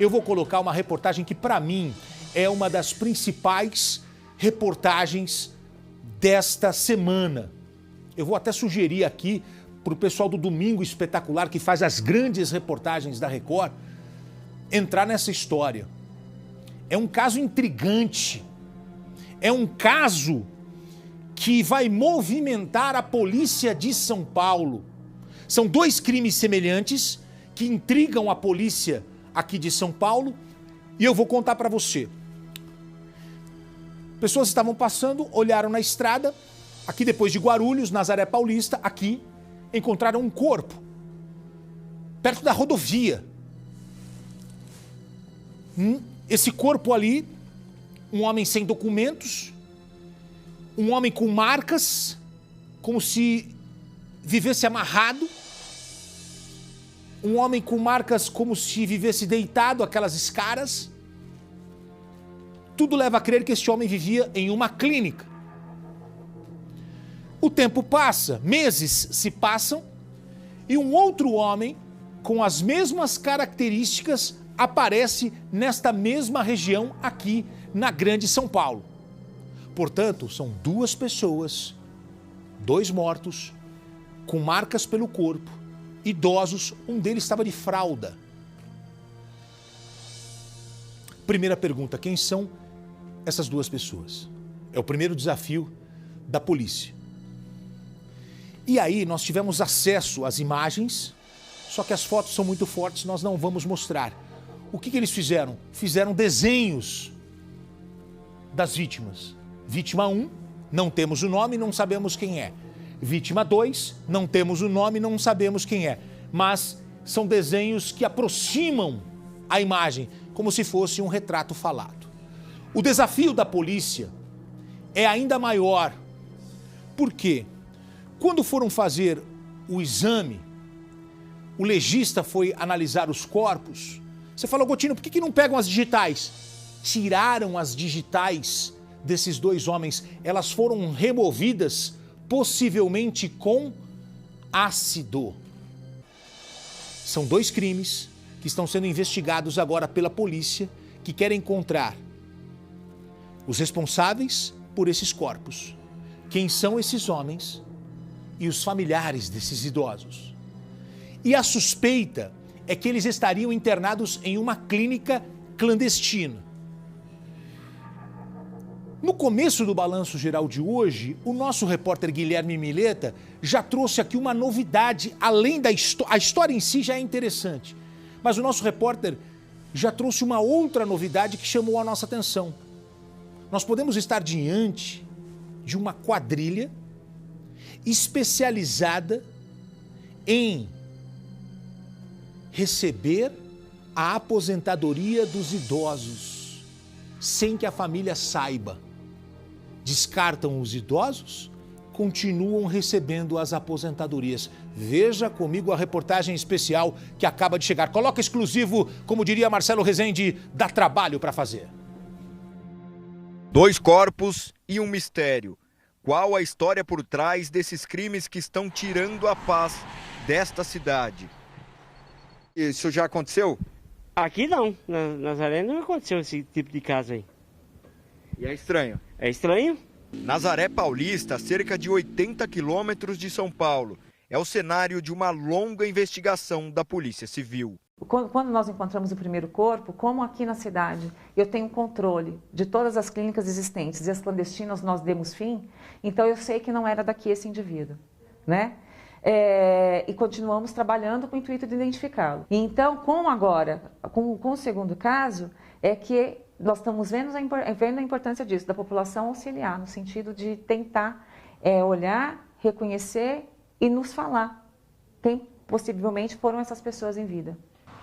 eu vou colocar uma reportagem que, para mim, é uma das principais reportagens desta semana. Eu vou até sugerir aqui para o pessoal do Domingo Espetacular, que faz as grandes reportagens da Record, entrar nessa história. É um caso intrigante. É um caso que vai movimentar a polícia de São Paulo. São dois crimes semelhantes que intrigam a polícia aqui de São Paulo e eu vou contar para você. Pessoas estavam passando, olharam na estrada, aqui depois de Guarulhos, Nazaré Paulista, aqui encontraram um corpo, perto da rodovia. Esse corpo ali, um homem sem documentos, um homem com marcas, como se vivesse amarrado, um homem com marcas como se vivesse deitado, aquelas escaras. Tudo leva a crer que este homem vivia em uma clínica. O tempo passa, meses se passam, e um outro homem com as mesmas características aparece nesta mesma região aqui na Grande São Paulo. Portanto, são duas pessoas, dois mortos, com marcas pelo corpo, idosos, um deles estava de fralda. Primeira pergunta, quem são essas duas pessoas? É o primeiro desafio da polícia. E aí nós tivemos acesso às imagens, só que as fotos são muito fortes, nós não vamos mostrar. O que eles fizeram? Fizeram desenhos das vítimas. Vítima 1, não temos o nome, não sabemos quem é. Vítima 2, não temos o nome, não sabemos quem é. Mas são desenhos que aproximam a imagem, como se fosse um retrato falado. O desafio da polícia é ainda maior. Por quê? Quando foram fazer o exame, o legista foi analisar os corpos. Você falou, Gotino, por que não pegam as digitais? Tiraram as digitais desses dois homens. Elas foram removidas, possivelmente com ácido. São dois crimes que estão sendo investigados agora pela polícia, que quer encontrar os responsáveis por esses corpos. Quem são esses homens e os familiares desses idosos. E a suspeita é que eles estariam internados em uma clínica clandestina. No começo do Balanço Geral de hoje, o nosso repórter Guilherme Mileta já trouxe aqui uma novidade, além da história. A história em si já é interessante, mas o nosso repórter já trouxe uma outra novidade que chamou a nossa atenção. Nós podemos estar diante de uma quadrilha especializada em receber a aposentadoria dos idosos, sem que a família saiba. Descartam os idosos, continuam recebendo as aposentadorias. Veja comigo a reportagem especial que acaba de chegar. Coloca exclusivo, como diria Marcelo Rezende, dá trabalho para fazer. 2 corpos e um mistério. Qual a história por trás desses crimes que estão tirando a paz desta cidade? Isso já aconteceu? Aqui não, na Nazaré não aconteceu esse tipo de caso aí. E é estranho? É estranho? Nazaré Paulista, a cerca de 80 quilômetros de São Paulo, é o cenário de uma longa investigação da Polícia Civil. Quando nós encontramos o primeiro corpo, como aqui na cidade eu tenho controle de todas as clínicas existentes e as clandestinas nós demos fim, então eu sei que não era daqui esse indivíduo, né? E continuamos trabalhando com o intuito de identificá-lo. Então, com o segundo caso, é que nós estamos vendo a importância disso, da população auxiliar, no sentido de tentar olhar, reconhecer e nos falar quem possivelmente foram essas pessoas em vida.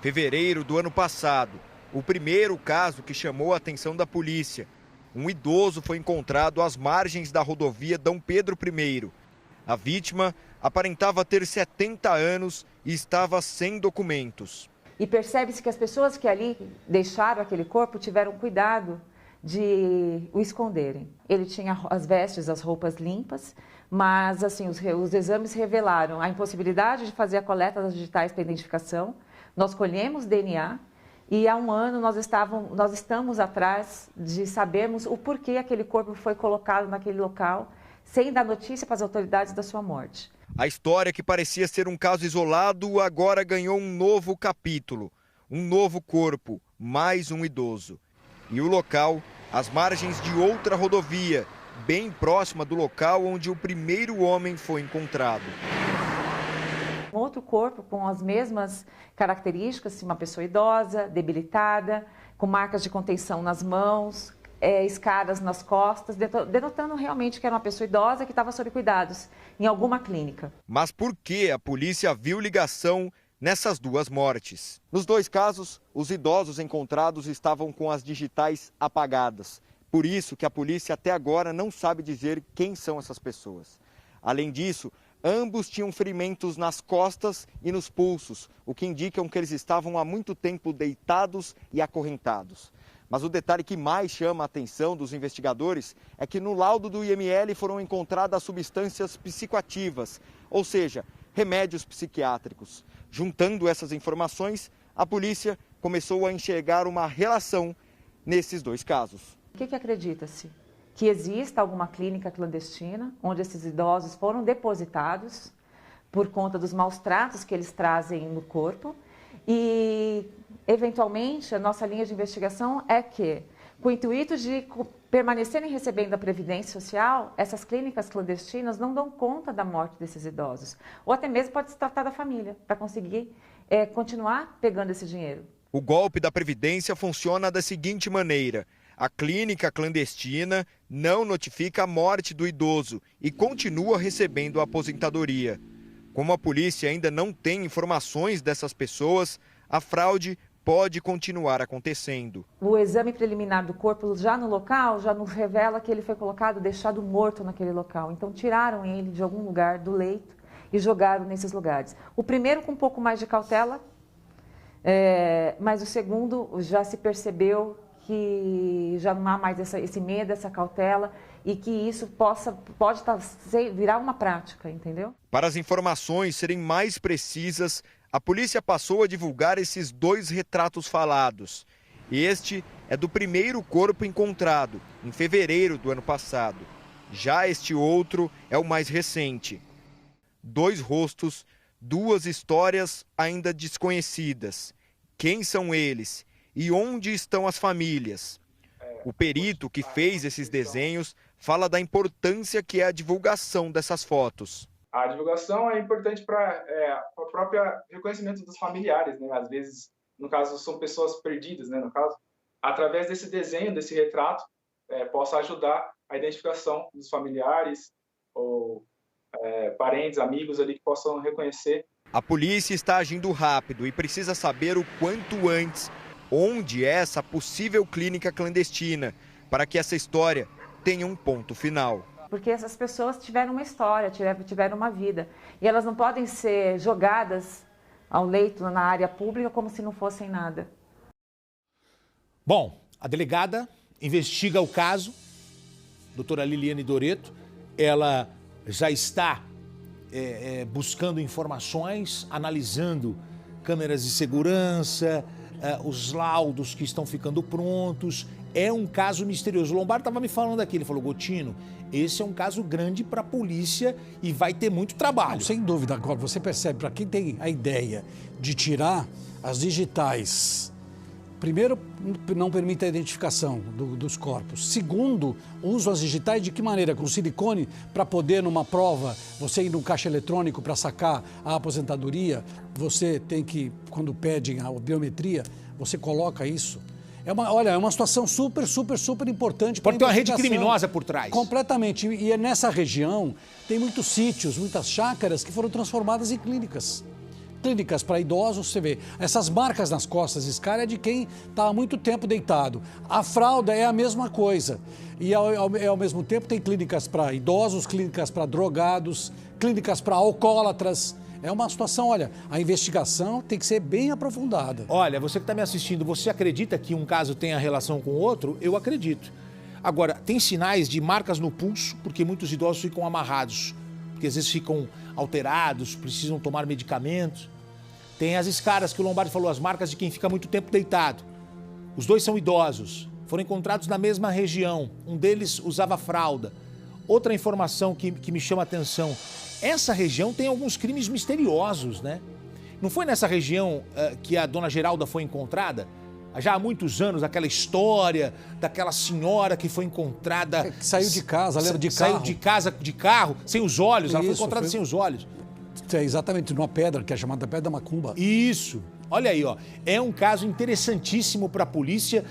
Fevereiro do ano passado, o primeiro caso que chamou a atenção da polícia. Um idoso foi encontrado às margens da rodovia Dom Pedro I. A vítima aparentava ter 70 anos e estava sem documentos. E percebe-se que as pessoas que ali deixaram aquele corpo tiveram cuidado de o esconderem. Ele tinha as vestes, as roupas limpas, mas assim, os exames revelaram a impossibilidade de fazer a coleta das digitais para identificação. Nós colhemos DNA E há um ano nós estamos atrás de sabermos o porquê aquele corpo foi colocado naquele local, sem dar notícia para as autoridades da sua morte. A história que parecia ser um caso isolado agora ganhou um novo capítulo. Um novo corpo, mais um idoso. E o local, às margens de outra rodovia, bem próxima do local onde o primeiro homem foi encontrado. Um outro corpo com as mesmas características, uma pessoa idosa, debilitada, com marcas de contenção nas mãos, escadas nas costas, denotando realmente que era uma pessoa idosa que estava sob cuidados em alguma clínica. Mas por que a polícia viu ligação nessas duas mortes? Nos dois casos, os idosos encontrados estavam com as digitais apagadas. Por isso que a polícia até agora não sabe dizer quem são essas pessoas. Além disso, ambos tinham ferimentos nas costas e nos pulsos, o que indicam que eles estavam há muito tempo deitados e acorrentados. Mas o detalhe que mais chama a atenção dos investigadores é que no laudo do IML foram encontradas substâncias psicoativas, ou seja, remédios psiquiátricos. Juntando essas informações, a polícia começou a enxergar uma relação nesses dois casos. O que acredita-se? Que exista alguma clínica clandestina onde esses idosos foram depositados por conta dos maus tratos que eles trazem no corpo e, eventualmente, a nossa linha de investigação é que, com o intuito de permanecerem recebendo a Previdência Social, essas clínicas clandestinas não dão conta da morte desses idosos. Ou até mesmo pode se tratar da família, para conseguir continuar pegando esse dinheiro. O golpe da Previdência funciona da seguinte maneira: a clínica clandestina não notifica a morte do idoso e continua recebendo a aposentadoria. Como a polícia ainda não tem informações dessas pessoas, a fraude pode continuar acontecendo. O exame preliminar do corpo já no local já nos revela que ele foi deixado morto naquele local. Então tiraram ele de algum lugar do leito e jogaram nesses lugares. O primeiro com um pouco mais de cautela, mas o segundo já se percebeu que já não há mais esse medo, essa cautela e que isso pode virar uma prática, entendeu? Para as informações serem mais precisas, a polícia passou a divulgar esses dois retratos falados. Este é do primeiro corpo encontrado, em fevereiro do ano passado. Já este outro é o mais recente. Dois rostos, duas histórias ainda desconhecidas. Quem são eles? E onde estão as famílias? O perito que fez esses desenhos fala da importância que é a divulgação dessas fotos. A divulgação é importante para o próprio reconhecimento dos familiares, né? Às vezes, no caso, são pessoas perdidas, né? No caso, através desse desenho, desse retrato, possa ajudar a identificação dos familiares ou parentes, amigos ali que possam reconhecer. A polícia está agindo rápido e precisa saber o quanto antes onde é essa possível clínica clandestina, para que essa história tenha um ponto final. Porque essas pessoas tiveram uma história, tiveram uma vida. E elas não podem ser jogadas ao leito na área pública como se não fossem nada. Bom, a delegada investiga o caso, doutora Liliane Doretto. Ela já está buscando informações, analisando câmeras de segurança, os laudos que estão ficando prontos. É um caso misterioso. O Lombardo estava me falando aqui, ele falou: Gotino, esse é um caso grande para a polícia e vai ter muito trabalho. Não, sem dúvida. Agora, você percebe, para quem tem a ideia de tirar as digitais, primeiro, não permite a identificação dos corpos. Segundo, usam as digitais de que maneira? Com silicone, para poder, numa prova, você ir no caixa eletrônico para sacar a aposentadoria, você tem que, quando pedem a biometria, você coloca isso. É uma situação super importante. Pode ter uma rede criminosa por trás. Completamente. E nessa região tem muitos sítios, muitas chácaras que foram transformadas em clínicas. Clínicas para idosos, você vê. Essas marcas nas costas, escala, é de quem está há muito tempo deitado. A fralda é a mesma coisa. E ao mesmo tempo tem clínicas para idosos, clínicas para drogados, clínicas para alcoólatras. É uma situação, olha, a investigação tem que ser bem aprofundada. Olha, você que está me assistindo, você acredita que um caso tenha relação com o outro? Eu acredito. Agora, tem sinais de marcas no pulso, porque muitos idosos ficam amarrados, porque às vezes ficam alterados, precisam tomar medicamentos. Tem as escaras que o Lombardi falou, as marcas de quem fica muito tempo deitado. Os dois são idosos, foram encontrados na mesma região. Um deles usava fralda. Outra informação que me chama a atenção, essa região tem alguns crimes misteriosos, né? Não foi nessa região que a dona Geralda foi encontrada? Já há muitos anos, aquela história daquela senhora que foi encontrada... Que saiu de casa, lembra, de carro. Saiu de casa de carro, sem os olhos, ela foi Isso, encontrada sem os olhos. É, exatamente, numa pedra, que é chamada Pedra da Macumba. Isso, olha aí, ó. É um caso interessantíssimo para a polícia.